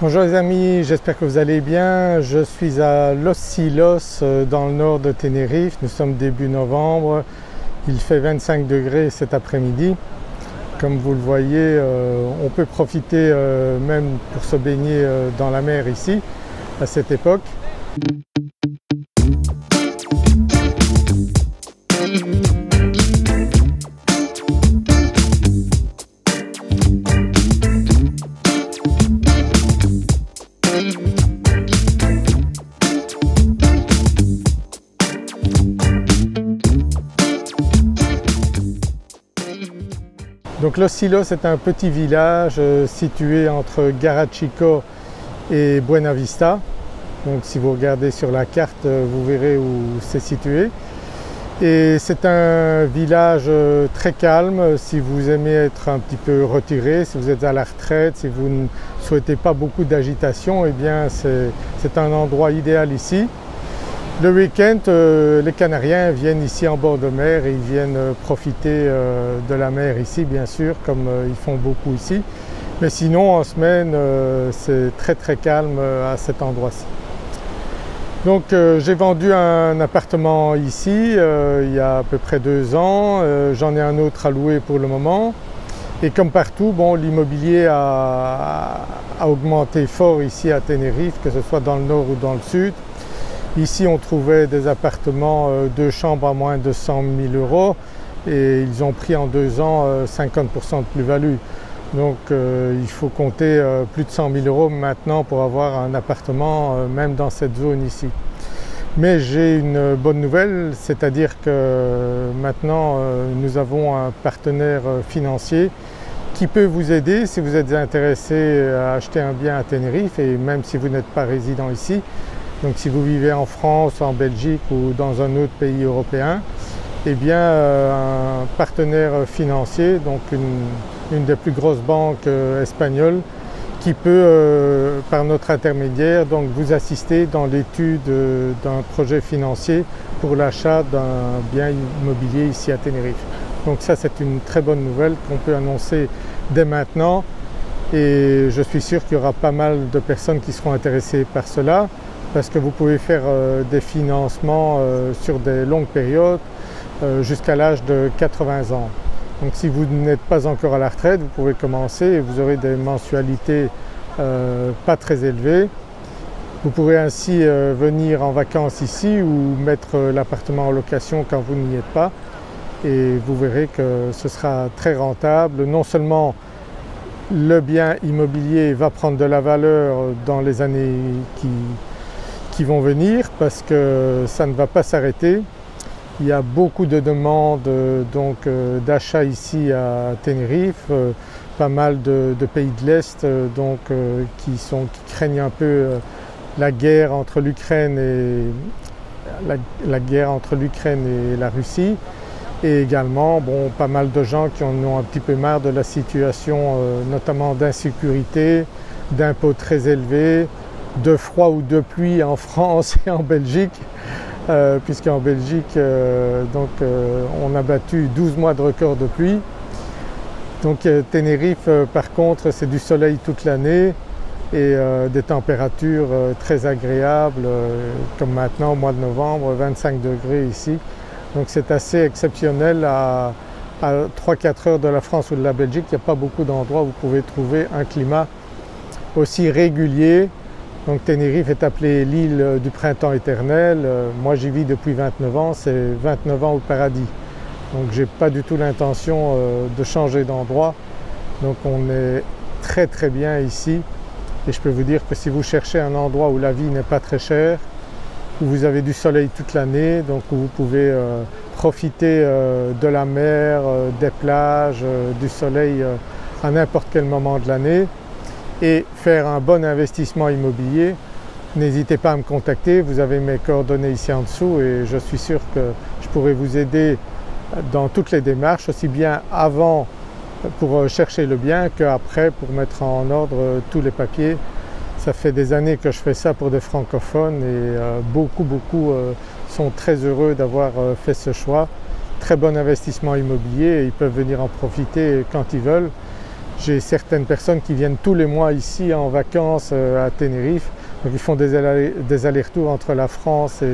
Bonjour les amis, j'espère que vous allez bien. Je suis à Los Silos dans le nord de Tenerife. Nous sommes début novembre. Il fait 25 degrés cet après-midi. Comme vous le voyez, on peut profiter même pour se baigner dans la mer ici à cette époque. Donc Los Silos est un petit village situé entre Garachico et Buena Vista. Donc si vous regardez sur la carte, vous verrez où c'est situé. Et c'est un village très calme si vous aimez être un petit peu retiré, si vous êtes à la retraite, si vous ne souhaitez pas beaucoup d'agitation, eh bien c'est un endroit idéal ici. Le week-end, les Canariens viennent ici en bord de mer et ils viennent profiter de la mer ici, bien sûr, comme ils font beaucoup ici. Mais sinon, en semaine, c'est très calme à cet endroit-ci. Donc j'ai vendu un appartement ici il y a à peu près 2 ans. J'en ai un autre à louer pour le moment. Et comme partout, bon, l'immobilier a augmenté fort ici à Tenerife, que ce soit dans le nord ou dans le sud. Ici, on trouvait des appartements 2 chambres à moins de 100 000 € et ils ont pris en 2 ans 50% de plus-value. Donc il faut compter plus de 100 000 € maintenant pour avoir un appartement même dans cette zone ici. Mais j'ai une bonne nouvelle, c'est-à-dire que maintenant nous avons un partenaire financier qui peut vous aider si vous êtes intéressé à acheter un bien à Tenerife et même si vous n'êtes pas résident ici. Donc si vous vivez en France, en Belgique ou dans un autre pays européen, eh bien un partenaire financier, donc une des plus grosses banques espagnoles, qui peut par notre intermédiaire donc vous assister dans l'étude d'un projet financier pour l'achat d'un bien immobilier ici à Tenerife. Donc ça c'est une très bonne nouvelle qu'on peut annoncer dès maintenant et je suis sûr qu'il y aura pas mal de personnes qui seront intéressées par cela. Parce que vous pouvez faire des financements sur des longues périodes jusqu'à l'âge de 80 ans. Donc si vous n'êtes pas encore à la retraite, vous pouvez commencer et vous aurez des mensualités pas très élevées. Vous pourrez ainsi venir en vacances ici ou mettre l'appartement en location quand vous n'y êtes pas et vous verrez que ce sera très rentable. Non seulement le bien immobilier va prendre de la valeur dans les années qui vont venir parce que ça ne va pas s'arrêter. Il y a beaucoup de demandes d'achat ici à Tenerife, pas mal de pays de l'Est qui craignent un peu la guerre entre l'Ukraine et la Russie et également pas mal de gens qui en ont un petit peu marre de la situation notamment d'insécurité, d'impôts très élevés, de froid ou de pluie en France et en Belgique, puisqu'en Belgique on a battu 12 mois de record de pluie. Donc Tenerife par contre c'est du soleil toute l'année et des températures très agréables comme maintenant au mois de novembre, 25 degrés ici. Donc c'est assez exceptionnel à 3-4 heures de la France ou de la Belgique. Il n'y a pas beaucoup d'endroits où vous pouvez trouver un climat aussi régulier. Donc Tenerife est appelée l'île du printemps éternel. Moi j'y vis depuis 29 ans, c'est 29 ans au paradis. Donc j'ai pas du tout l'intention de changer d'endroit. Donc on est très bien ici. Et je peux vous dire que si vous cherchez un endroit où la vie n'est pas très chère, où vous avez du soleil toute l'année, donc où vous pouvez profiter de la mer, des plages, du soleil à n'importe quel moment de l'année, et faire un bon investissement immobilier, n'hésitez pas à me contacter, vous avez mes coordonnées ici en dessous et je suis sûr que je pourrai vous aider dans toutes les démarches, aussi bien avant pour chercher le bien qu'après pour mettre en ordre tous les papiers. Ça fait des années que je fais ça pour des francophones et beaucoup sont très heureux d'avoir fait ce choix. Très bon investissement immobilier et ils peuvent venir en profiter quand ils veulent. J'ai certaines personnes qui viennent tous les mois ici en vacances à Tenerife, donc ils font des allers-retours entre la France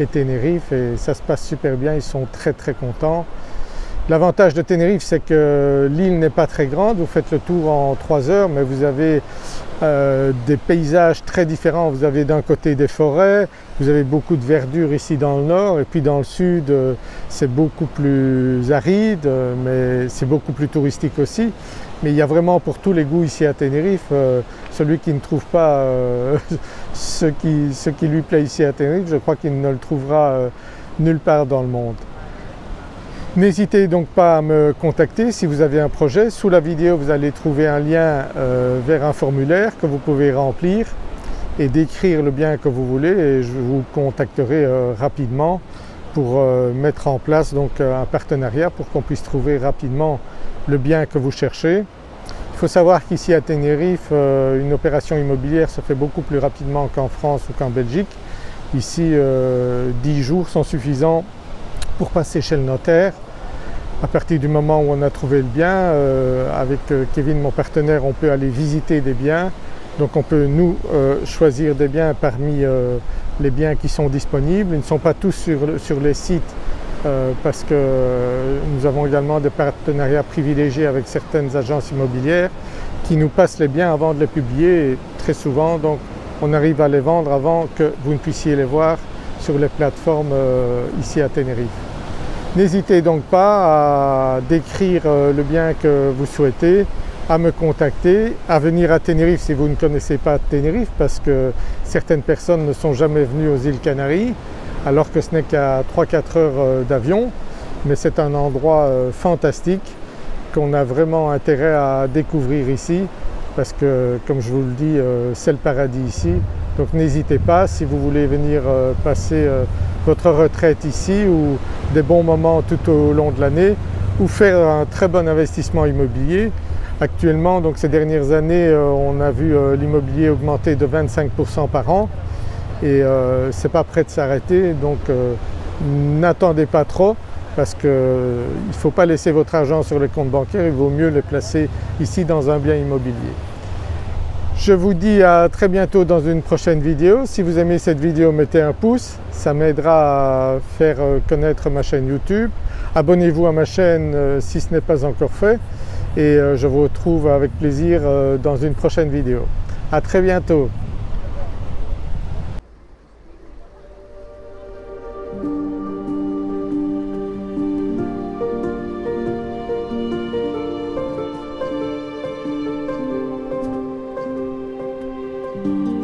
et Tenerife et ça se passe super bien, ils sont très contents. L'avantage de Tenerife, c'est que l'île n'est pas très grande, vous faites le tour en 3 heures, mais vous avez des paysages très différents. Vous avez d'un côté des forêts, vous avez beaucoup de verdure ici dans le nord, et puis dans le sud, c'est beaucoup plus aride, mais c'est beaucoup plus touristique aussi. Mais il y a vraiment pour tous les goûts ici à Tenerife. Celui qui ne trouve pas ce qui lui plaît ici à Tenerife, je crois qu'il ne le trouvera nulle part dans le monde. N'hésitez donc pas à me contacter si vous avez un projet. Sous la vidéo, vous allez trouver un lien vers un formulaire que vous pouvez remplir et décrire le bien que vous voulez et je vous contacterai rapidement pour mettre en place donc un partenariat pour qu'on puisse trouver rapidement le bien que vous cherchez. Il faut savoir qu'ici à Tenerife, une opération immobilière se fait beaucoup plus rapidement qu'en France ou qu'en Belgique. Ici, 10 jours sont suffisants pour passer chez le notaire. À partir du moment où on a trouvé le bien, avec Kevin, mon partenaire, on peut aller visiter des biens. Donc on peut nous choisir des biens parmi les biens qui sont disponibles. Ils ne sont pas tous sur les sites parce que nous avons également des partenariats privilégiés avec certaines agences immobilières qui nous passent les biens avant de les publier. Et très souvent, donc, on arrive à les vendre avant que vous ne puissiez les voir sur les plateformes ici à Tenerife. N'hésitez donc pas à décrire le bien que vous souhaitez, à me contacter, à venir à Tenerife si vous ne connaissez pas Tenerife parce que certaines personnes ne sont jamais venues aux îles Canaries alors que ce n'est qu'à 3-4 heures d'avion, mais c'est un endroit fantastique qu'on a vraiment intérêt à découvrir ici parce que comme je vous le dis, c'est le paradis ici. Donc n'hésitez pas si vous voulez venir passer votre retraite ici ou des bons moments tout au long de l'année ou faire un très bon investissement immobilier. Actuellement, donc ces dernières années, on a vu l'immobilier augmenter de 25% par an et c'est pas prêt de s'arrêter, donc n'attendez pas trop parce qu'il ne faut pas laisser votre argent sur les comptes bancaires, il vaut mieux le placer ici dans un bien immobilier. Je vous dis à très bientôt dans une prochaine vidéo. Si vous aimez cette vidéo, mettez un pouce, ça m'aidera à faire connaître ma chaîne YouTube. Abonnez-vous à ma chaîne si ce n'est pas encore fait et je vous retrouve avec plaisir dans une prochaine vidéo. À très bientôt. Thank you.